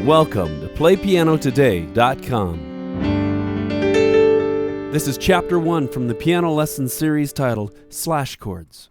Welcome to PlayPianoTODAY.com. This is Chapter 1 from the piano lesson series titled Slash Chords.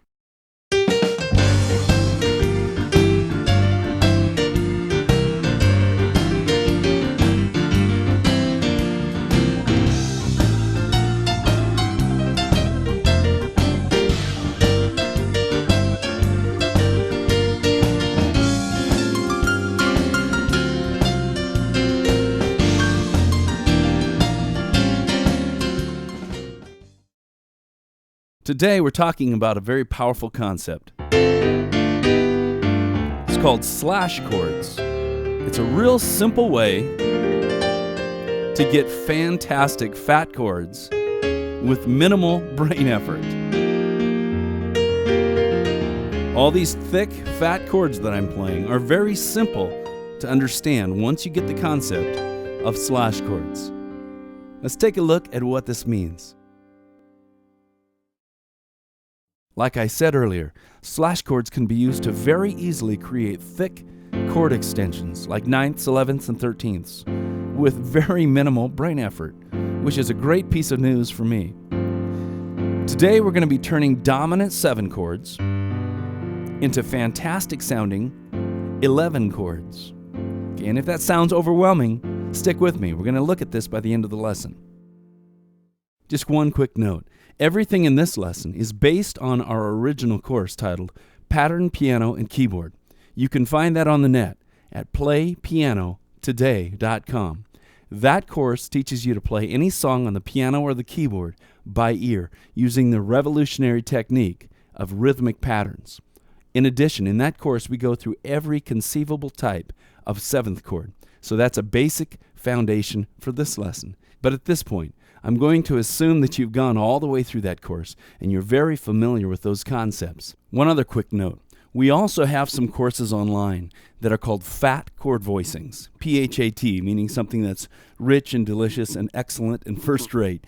Today we're talking about a very powerful concept. It's called slash chords. It's a real simple way to get fantastic fat chords with minimal brain effort. All these thick, fat chords that I'm playing are very simple to understand once you get the concept of slash chords. Let's take a look at what this means. Like I said earlier, slash chords can be used to very easily create thick chord extensions like 9ths, 11ths, and 13ths with very minimal brain effort, which is a great piece of news for me. Today we're going to be turning dominant 7 chords into fantastic sounding 11 chords. Okay, and if that sounds overwhelming, stick with me. We're going to look at this by the end of the lesson. Just one quick note. Everything in this lesson is based on our original course titled Pattern, Piano, and Keyboard. You can find that on the net at PlayPianoTODAY.com. That course teaches you to play any song on the piano or the keyboard by ear using the revolutionary technique of rhythmic patterns. In addition, in that course we go through every conceivable type of 7th chord. So that's a basic foundation for this lesson. But at this point, I'm going to assume that you've gone all the way through that course and you're very familiar with those concepts. One other quick note. We also have some courses online that are called fat chord voicings. P-H-A-T, meaning something that's rich and delicious and excellent and first rate.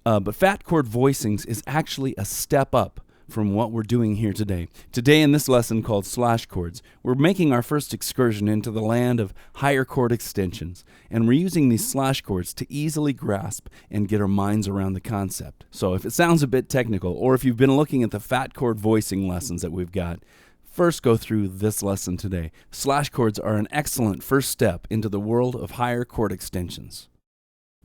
But fat chord voicings is actually a step up from what we're doing here today. Today in this lesson called Slash Chords, we're making our first excursion into the land of higher chord extensions, and we're using these slash chords to easily grasp and get our minds around the concept. So if it sounds a bit technical, or if you've been looking at the fat chord voicing lessons that we've got, first go through this lesson today. Slash chords are an excellent first step into the world of higher chord extensions.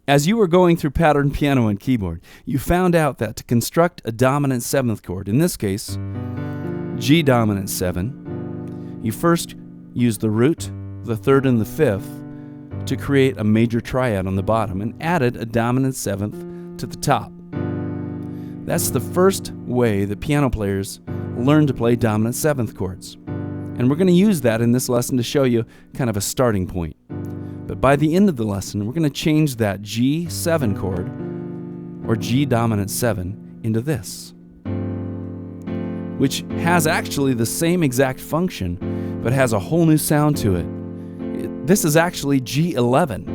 As you were going through pattern, piano, and keyboard, you found out that to construct a dominant 7th chord, in this case, G dominant 7, you first use the root, the 3rd, and the 5th to create a major triad on the bottom and added a dominant 7th to the top. That's the first way that piano players learn to play dominant 7th chords. And we're going to use that in this lesson to show you kind of a starting point. But by the end of the lesson, we're going to change that G7 chord, or G dominant 7, into this, which has actually the same exact function, but has a whole new sound to it. This is actually G11,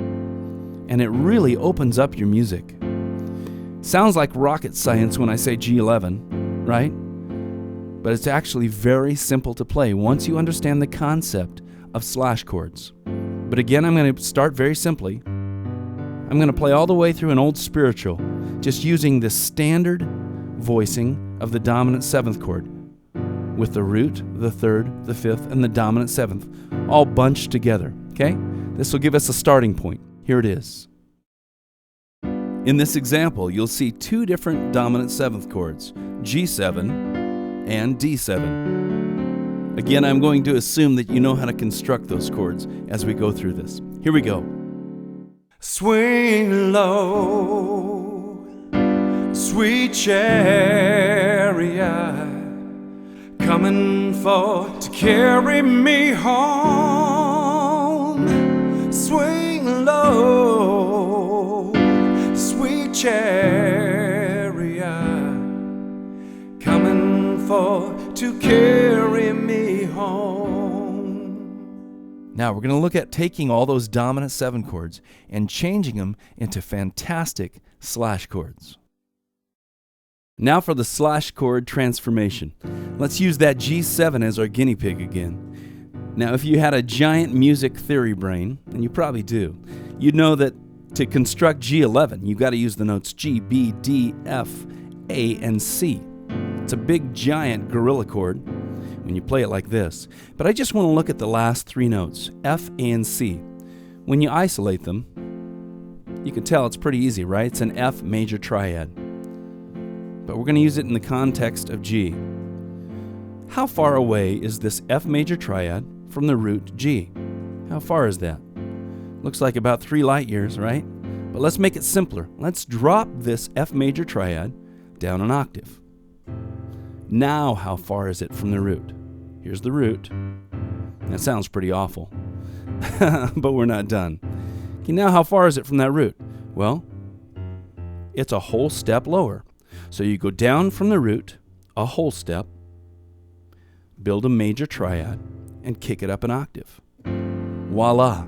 and it really opens up your music. Sounds like rocket science when I say G11, right? But it's actually very simple to play once you understand the concept of slash chords. But again, I'm going to start very simply. I'm going to play all the way through an old spiritual, just using the standard voicing of the dominant 7th chord, with the root, the 3rd, the 5th, and the dominant 7th, all bunched together, okay? This will give us a starting point. Here it is. In this example, you'll see 2 different dominant 7th chords, G7 and D7. Again, I'm going to assume that you know how to construct those chords as we go through this. Here we go. Swing low, sweet chariot, coming for to carry me home. Swing low, sweet chariot, coming for to carry me home. Now we're going to look at taking all those dominant 7 chords and changing them into fantastic slash chords. Now for the slash chord transformation. Let's use that G7 as our guinea pig again. Now, if you had a giant music theory brain, and you probably do, you'd know that to construct G11, you've got to use the notes G, B, D, F, A, and C. It's a big, giant gorilla chord when you play it like this. But I just want to look at the last three notes, F, A, and C. When you isolate them, you can tell it's pretty easy, right? It's an F major triad. But we're going to use it in the context of G. How far away is this F major triad from the root G? How far is that? Looks like about 3 light years, right? But let's make it simpler. Let's drop this F major triad down an octave. Now how far is it from the root? Here's the root. That sounds pretty awful. But we're not done. Okay, now how far is it from that root? Well, it's a whole step lower. So you go down from the root a whole step, build a major triad, and kick it up an octave. Voila!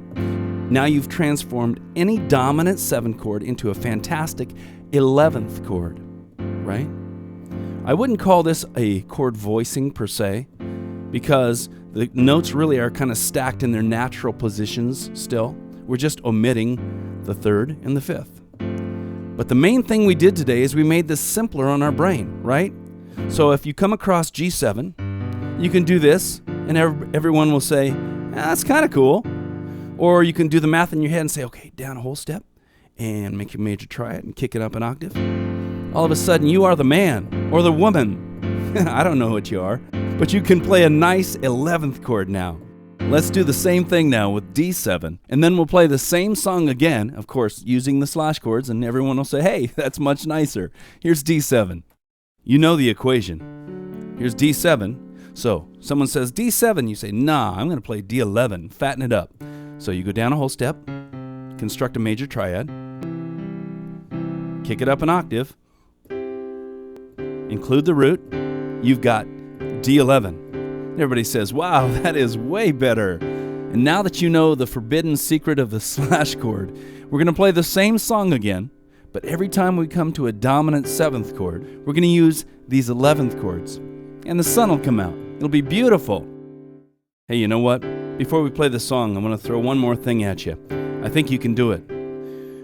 Now you've transformed any dominant 7 chord into a fantastic 11th chord, right? I wouldn't call this a chord voicing per se, because the notes really are kind of stacked in their natural positions still. We're just omitting the 3rd and the 5th. But the main thing we did today is we made this simpler on our brain, right? So if you come across G7, you can do this, and everyone will say, that's kind of cool. Or you can do the math in your head and say, okay, down a whole step, and make your major triad and kick it up an octave. All of a sudden, you are the man or the woman. I don't know what you are, but you can play a nice 11th chord now. Let's do the same thing now with D7, and then we'll play the same song again, of course, using the slash chords, and everyone will say, hey, that's much nicer. Here's D7. You know the equation. Here's D7. So someone says D7, you say, nah, I'm going to play D11, fatten it up. So you go down a whole step, construct a major triad, kick it up an octave, include the root, you've got D11. Everybody says, wow, that is way better. And now that you know the forbidden secret of the slash chord, we're going to play the same song again, but every time we come to a dominant 7th chord, we're going to use these 11th chords, and the sun will come out. It'll be beautiful. Hey, you know what? Before we play the song, I'm going to throw one more thing at you. I think you can do it.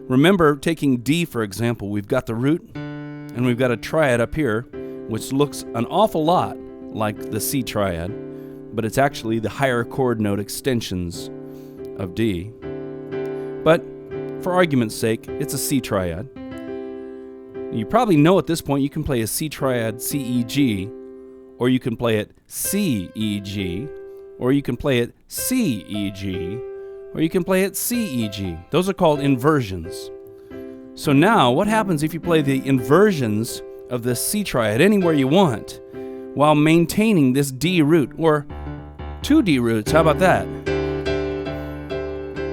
Remember, taking D, for example, we've got the root, and we've got a triad up here, which looks an awful lot like the C triad, but it's actually the higher chord note extensions of D. But for argument's sake, it's a C triad. You probably know at this point you can play a C triad C, E, G, or you can play it C, E, G, or you can play it C, E, G, or you can play it C, E, G. Those are called inversions. So now, what happens if you play the inversions of this C triad anywhere you want while maintaining this D root, or 2 D roots? How about that?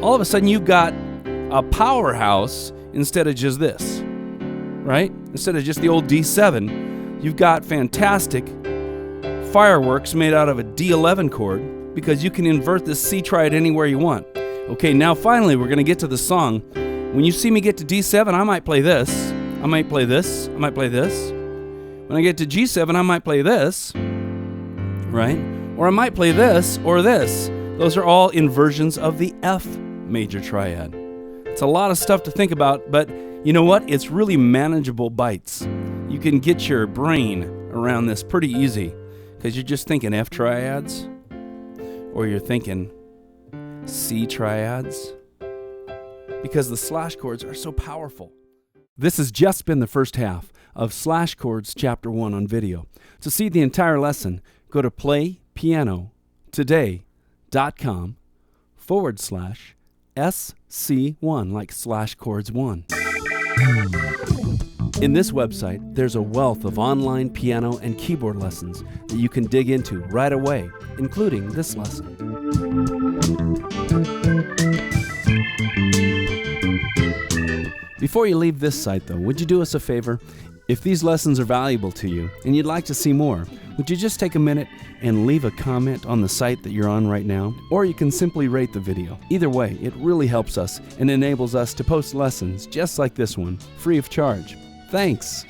All of a sudden, you've got a powerhouse instead of just this, right? Instead of just the old D7, you've got fantastic fireworks made out of a D11 chord, because you can invert this C triad anywhere you want. Okay, now finally we're going to get to the song. When you see me get to D7, I might play this. I might play this. I might play this. When I get to G7, I might play this, right? Or I might play this or this. Those are all inversions of the F major triad. It's a lot of stuff to think about, but you know what? It's really manageable bites. You can get your brain around this pretty easy, because you're just thinking F triads, or you're thinking C triads, because the slash chords are so powerful. This has just been the first half of Slash Chords Chapter 1 on video. To see the entire lesson, go to PlayPianoTODAY.com/SC1, like Slash Chords 1. In this website, there's a wealth of online piano and keyboard lessons that you can dig into right away, including this lesson. Before you leave this site, though, would you do us a favor? If these lessons are valuable to you and you'd like to see more, would you just take a minute and leave a comment on the site that you're on right now? Or you can simply rate the video. Either way, it really helps us and enables us to post lessons just like this one, free of charge. Thanks!